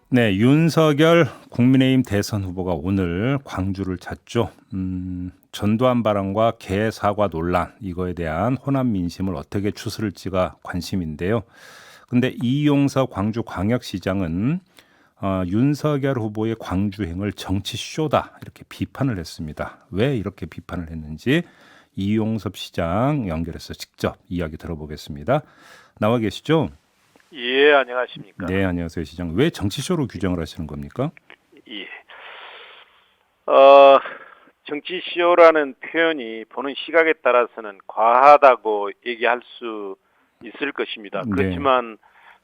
네, 윤석열 국민의힘 대선 후보가 오늘 광주를 찾죠. 전두환 발언과 개 사과 논란 이거에 대한 호남 민심을 어떻게 추스를지가 관심인데요. 근데 이용서 광주광역시장은 윤석열 후보의 광주행을 정치 쇼다 이렇게 비판을 했습니다. 왜 이렇게 비판을 했는지 이용섭 시장 연결해서 직접 이야기 들어보겠습니다. 나와 계시죠? 예, 안녕하십니까. 네, 안녕하세요, 시장. 왜 정치쇼로 규정을 하시는 겁니까? 예. 어, 정치쇼라는 표현이 보는 시각에 따라서는 과하다고 얘기할 수 있을 것입니다. 네, 그렇지만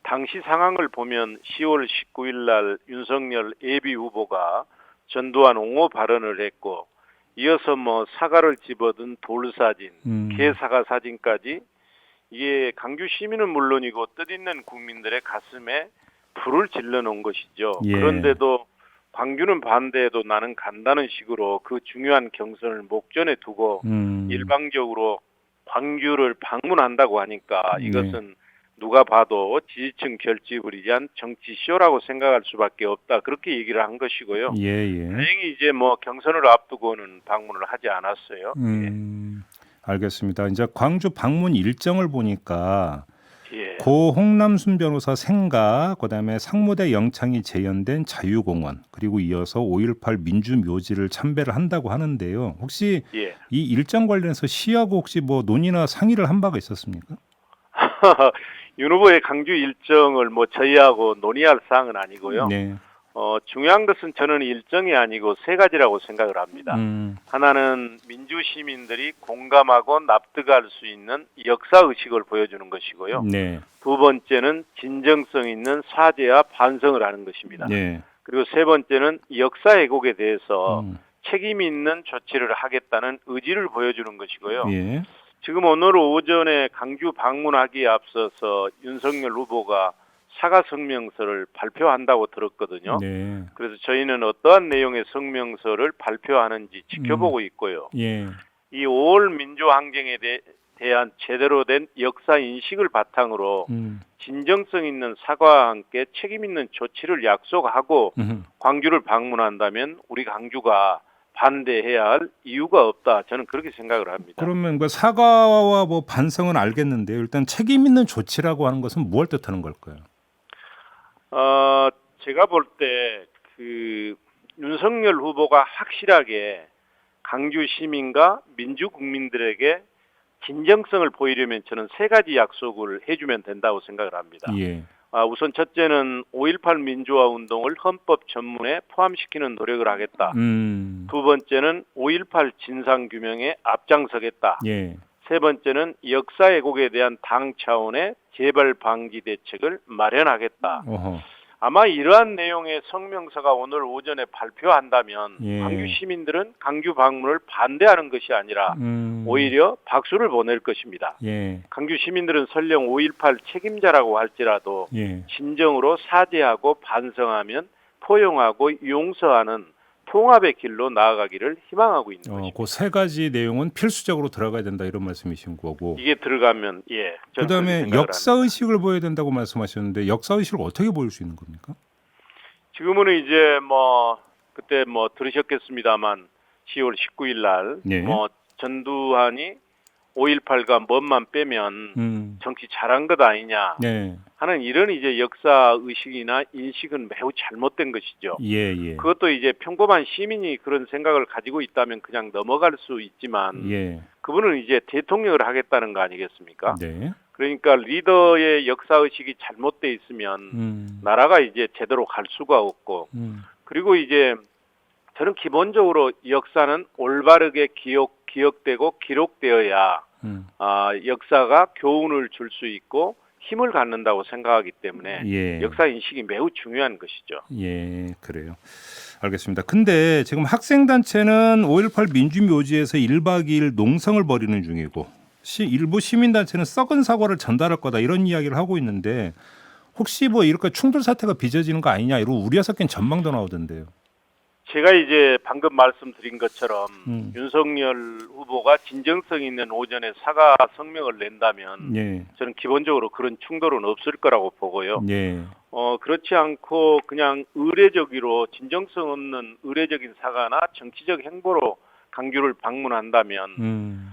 당시 상황을 보면 10월 19일 날 윤석열 예비 후보가 전두환 옹호 발언을 했고 이어서 뭐 사과를 집어든 돌사진, 음, 개사과 사진까지 이게 강주 시민은 물론이고 뜻있는 국민들의 가슴에 불을 질러 놓은 것이죠. 예, 그런데도 광주는 반대해도 나는 간다는 식으로 그 중요한 경선을 목전에 두고 음, 일방적으로 광주를 방문한다고 하니까 네, 이것은 누가 봐도 지지층 결집을 위한 정치쇼라고 생각할 수밖에 없다. 그렇게 얘기를 한 것이고요. 예, 예, 다행히 이제 뭐 경선을 앞두고는 방문을 하지 않았어요. 예. 알겠습니다. 이제 광주 방문 일정을 보니까 예. 고 홍남순 변호사 생가, 그다음에 상무대 영창이 재현된 자유공원, 그리고 이어서 5.18 민주묘지를 참배를 한다고 하는데요. 혹시 예. 이 일정 관련해서 시하고 혹시 뭐 논의나 상의를 한 바가 있었습니까? 윤 후보의 강주 일정을 뭐 저희하고 논의할 사항은 아니고요. 네, 중요한 것은 저는 일정이 아니고 세 가지라고 생각을 합니다. 음, 하나는 민주 시민들이 공감하고 납득할 수 있는 역사 의식을 보여주는 것이고요. 네, 두 번째는 진정성 있는 사죄와 반성을 하는 것입니다. 네, 그리고 세 번째는 역사 왜곡에 대해서 음, 책임 있는 조치를 하겠다는 의지를 보여주는 것이고요. 예, 지금 오늘 오전에 강주 방문하기에 앞서서 윤석열 후보가 사과 성명서를 발표한다고 들었거든요. 네, 그래서 저희는 어떠한 내용의 성명서를 발표하는지 음, 지켜보고 있고요. 예, 이 5월 민주항쟁에 대한 제대로 된 역사 인식을 바탕으로 음, 진정성 있는 사과와 함께 책임 있는 조치를 약속하고 음. 광주를 방문한다면 우리 강주가 반대해야 할 이유가 없다. 저는 그렇게 생각을 합니다. 그러면 그 사과와 뭐 반성은 알겠는데요. 일단 책임 있는 조치라고 하는 것은 무엇을 뜻하는 걸까요? 어, 제가 볼 때 그 윤석열 후보가 확실하게 강주 시민과 민주 국민들에게 진정성을 보이려면 저는 세 가지 약속을 해주면 된다고 생각을 합니다. 예, 우선 첫째는 5.18 민주화 운동을 헌법 전문에 포함시키는 노력을 하겠다. 음, 두 번째는 5.18 진상규명에 앞장서겠다. 예, 세 번째는 역사 왜곡에 대한 당 차원의 재발 방지 대책을 마련하겠다. 어허, 아마 이러한 내용의 성명서가 오늘 오전에 발표한다면 광주 예, 시민들은 강주 방문을 반대하는 것이 아니라 음, 오히려 박수를 보낼 것입니다. 예, 강주 시민들은 설령 5.18 책임자라고 할지라도 예. 진정으로 사죄하고 반성하면 포용하고 용서하는 통합의 길로 나아가기를 희망하고 있는 그 것입니다. 세 가지 내용은 필수적으로 들어가야 된다 이런 말씀이신 거고. 이게 들어가면 예, 저는 그렇게 그다음에 생각을 역사 합니다. 의식을 보여야 된다고 말씀하셨는데 역사 의식을 어떻게 보일 수 있는 겁니까? 지금은 이제 뭐 그때 뭐 들으셨겠습니다만 10월 19일 날 네. 뭐 전두환이 5.18과 뭐만 빼면 음. 정치 잘한 것 아니냐 네. 하는 이런 이제 역사 의식이나 인식은 매우 잘못된 것이죠. 예, 예. 그것도 이제 평범한 시민이 그런 생각을 가지고 있다면 그냥 넘어갈 수 있지만 예. 그분은 이제 대통령을 하겠다는 거 아니겠습니까? 네. 그러니까 리더의 역사 의식이 잘못돼 있으면 음. 나라가 이제 제대로 갈 수가 없고 음. 그리고 이제 저는 기본적으로 역사는 올바르게 기억되고 기록되어야 음. 역사가 교훈을 줄 수 있고 힘을 갖는다고 생각하기 때문에 예. 역사 인식이 매우 중요한 것이죠. 예, 그래요. 알겠습니다. 근데 지금 학생 단체는 5.18 민주묘지에서 1박 2일 농성을 벌이는 중이고 일부 시민 단체는 썩은 사과를 전달할 거다 이런 이야기를 하고 있는데 혹시 뭐 이렇게 충돌 사태가 빚어지는 거 아니냐 이런 우려 섞인 전망도 나오던데요. 제가 이제 방금 말씀드린 것처럼 음. 윤석열 후보가 진정성 있는 오전에 사과 성명을 낸다면 예. 저는 기본적으로 그런 충돌은 없을 거라고 보고요. 예. 그렇지 않고 그냥 의례적으로 진정성 없는 의례적인 사과나 정치적 행보로 광주를 방문한다면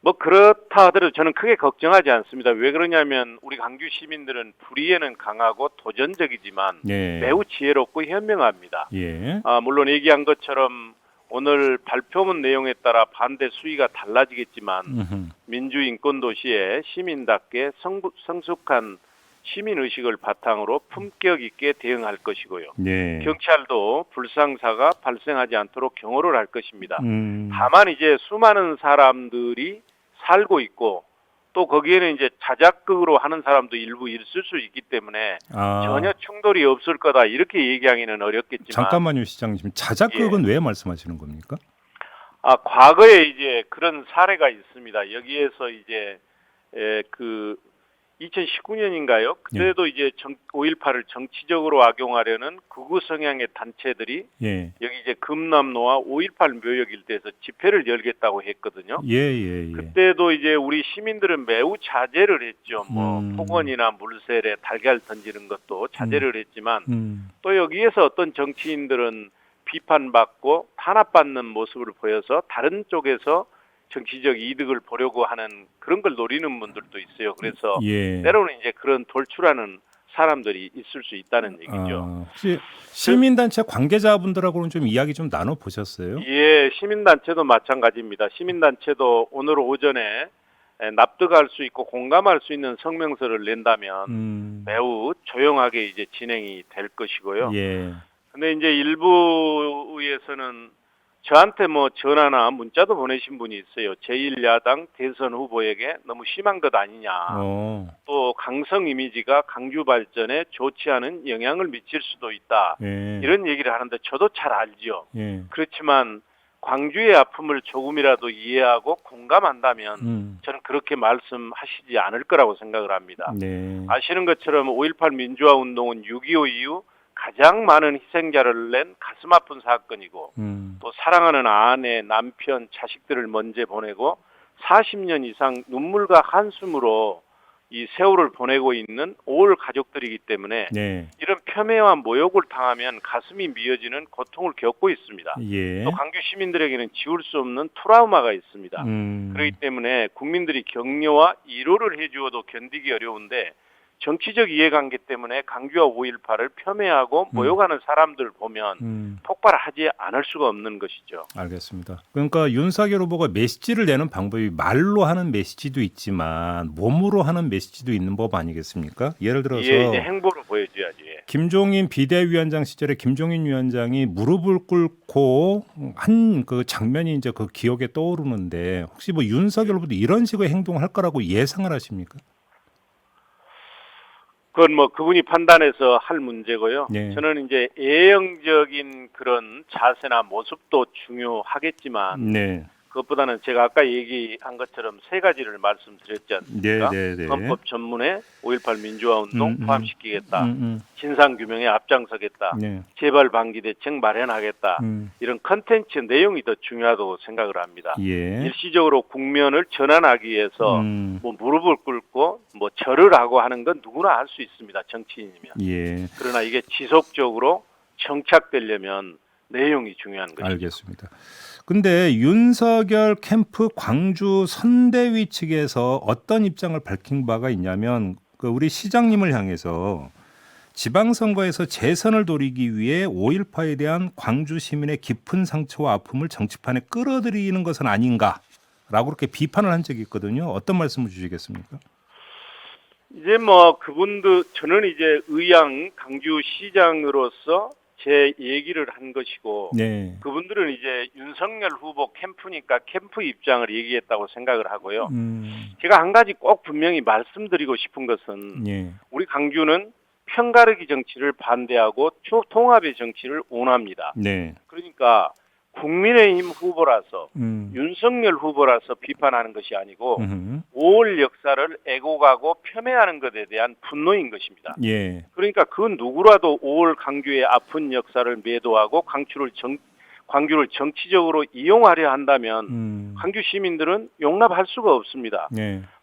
뭐 그렇다 하더라도 저는 크게 걱정하지 않습니다. 왜 그러냐면 우리 광주 시민들은 불의에는 강하고 도전적이지만 예. 매우 지혜롭고 현명합니다. 예. 물론 얘기한 것처럼 오늘 발표문 내용에 따라 반대 수위가 달라지겠지만 민주인권도시에 시민답게 성숙한 시민의식을 바탕으로 품격 있게 대응할 것이고요. 예. 경찰도 불상사가 발생하지 않도록 경호를 할 것입니다. 음. 다만 이제 수많은 사람들이 살고 있고 또 거기에는 이제 자작극으로 하는 사람도 일부 있을 수 있기 때문에 전혀 충돌이 없을 거다 이렇게 얘기하기는 어렵겠지만 잠깐만요, 시장님. 자작극은 왜 말씀하시는 겁니까? 과거에 이제 그런 사례가 있습니다. 여기에서 이제 2019년인가요? 그때도 이제 5.18을 정치적으로 악용하려는 극우 성향의 단체들이 여기 이제 금남로와 5.18 묘역 일대에서 집회를 열겠다고 했거든요. 그때도 이제 우리 시민들은 매우 자제를 했죠. 폭언이나 물세례, 달걀 던지는 것도 자제를 했지만 또 여기에서 어떤 정치인들은 비판받고 탄압받는 모습을 보여서 다른 쪽에서 정치적 이득을 보려고 하는 그런 걸 노리는 분들도 있어요. 그래서 때로는 이제 그런 돌출하는 사람들이 있을 수 있다는 얘기죠. 혹시 시민단체 관계자분들하고는 좀 이야기 좀 나눠보셨어요? 예, 시민단체도 마찬가지입니다. 시민단체도 오늘 오전에 납득할 수 있고 공감할 수 있는 성명서를 낸다면 매우 조용하게 이제 진행이 될 것이고요. 근데 이제 일부에서는 저한테 뭐 전화나 문자도 보내신 분이 있어요. 제1야당 대선 후보에게 너무 심한 것 아니냐. 또 강성 이미지가 광주 발전에 좋지 않은 영향을 미칠 수도 있다. 이런 얘기를 하는데 저도 잘 알죠. 그렇지만 광주의 아픔을 조금이라도 이해하고 공감한다면 저는 그렇게 말씀하시지 않을 거라고 생각을 합니다. 아시는 것처럼 5.18 민주화 운동은 6.25 이후 가장 많은 희생자를 낸 가슴 아픈 사건이고 또 사랑하는 아내, 남편, 자식들을 먼저 보내고 40년 이상 눈물과 한숨으로 이 세월을 보내고 있는 5월 가족들이기 때문에 이런 폄훼와 모욕을 당하면 가슴이 미어지는 고통을 겪고 있습니다. 또 광주 시민들에게는 지울 수 없는 트라우마가 있습니다. 그렇기 때문에 국민들이 격려와 위로를 해주어도 견디기 어려운데 정치적 이해관계 때문에 광주와 5.18을 폄훼하고 모욕하는 사람들 보면 폭발하지 않을 수가 없는 것이죠. 알겠습니다. 그러니까 윤석열 후보가 메시지를 내는 방법이 말로 하는 메시지도 있지만 몸으로 하는 메시지도 있는 법 아니겠습니까? 예를 들어서 이제 행보로 보여줘야지. 김종인 비대위원장 시절에 김종인 위원장이 무릎을 꿇고 한 그 장면이 이제 그 기억에 떠오르는데 혹시 뭐 윤석열 후보도 이런 식의 행동을 할 거라고 예상을 하십니까? 그건 뭐 그분이 판단해서 할 문제고요. 저는 이제 예형적인 그런 자세나 모습도 중요하겠지만 그것보다는 제가 아까 얘기한 것처럼 세 가지를 말씀드렸지 않습니까? 헌법 전문에 5.18 민주화 운동 포함시키겠다. 진상규명에 앞장서겠다. 재발 방지 대책 마련하겠다. 이런 컨텐츠 내용이 더 중요하다고 생각을 합니다. 일시적으로 국면을 전환하기 위해서 뭐 무릎을 꿇고 뭐 절을 하고 하는 건 누구나 할 수 있습니다. 정치인이면. 그러나 이게 지속적으로 정착되려면 내용이 중요한 것이죠. 알겠습니다. 근데 윤석열 캠프 광주 선대위 측에서 어떤 입장을 밝힌 바가 있냐면 우리 시장님을 향해서 지방선거에서 재선을 노리기 위해 5.18에 대한 광주 시민의 깊은 상처와 아픔을 정치판에 끌어들이는 것은 아닌가라고 그렇게 비판을 한 적이 있거든요. 어떤 말씀을 주시겠습니까? 이제 뭐 그분도 저는 이제 의향 광주시장으로서 제 얘기를 한 것이고 그분들은 이제 윤석열 후보 캠프니까 캠프 입장을 얘기했다고 생각을 하고요. 제가 한 가지 꼭 분명히 말씀드리고 싶은 것은 우리 광주는 편가르기 정치를 반대하고 통합의 정치를 원합니다. 그러니까 국민의힘 후보라서 윤석열 후보라서 비판하는 것이 아니고 5월 역사를 애고가고 폄훼하는 것에 대한 분노인 것입니다. 그러니까 그 누구라도 5월 광주의 아픈 역사를 매도하고 광주를 정치적으로 이용하려 한다면 광주 시민들은 용납할 수가 없습니다.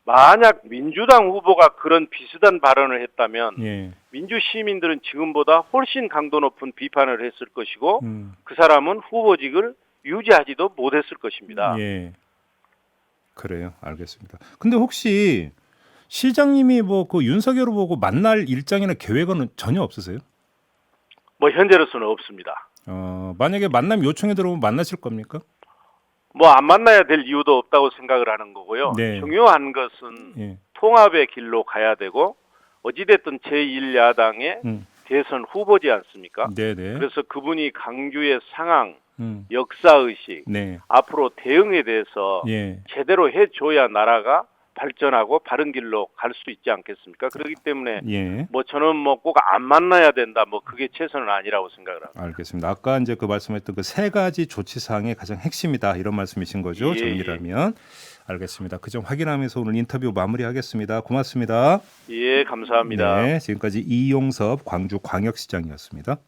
만약 민주당 후보가 그런 비슷한 발언을 했다면 예. 민주 시민들은 지금보다 훨씬 강도 높은 비판을 했을 것이고 음. 그 사람은 후보직을 유지하지도 못했을 것입니다. 예. 그래요. 알겠습니다. 근데 혹시 시장님이 뭐 그 윤석열 후보고 만날 일정이나 계획은 전혀 없으세요? 뭐 현재로서는 없습니다. 만약에 만남 요청이 들어오면 만나실 겁니까? 뭐 안 만나야 될 이유도 없다고 생각을 하는 거고요. 네. 중요한 것은 예. 통합의 길로 가야 되고 어찌됐든 제1야당의 음. 대선 후보지 않습니까? 네네. 그래서 그분이 강주의 상황, 음. 역사의식, 네. 앞으로 대응에 대해서 예. 제대로 해줘야 나라가 발전하고 바른 길로 갈 수 있지 않겠습니까? 그렇기 때문에 예. 뭐 저는 뭐 꼭 안 만나야 된다, 뭐 그게 최선은 아니라고 생각을 합니다. 알겠습니다. 아까 이제 그 말씀했던 그 세 가지 조치 사항의 가장 핵심이다 이런 말씀이신 거죠? 예, 정리라면 알겠습니다. 그 점 확인하면서 오늘 인터뷰 마무리하겠습니다. 고맙습니다. 예, 감사합니다. 네, 지금까지 이용섭 광주광역시장이었습니다.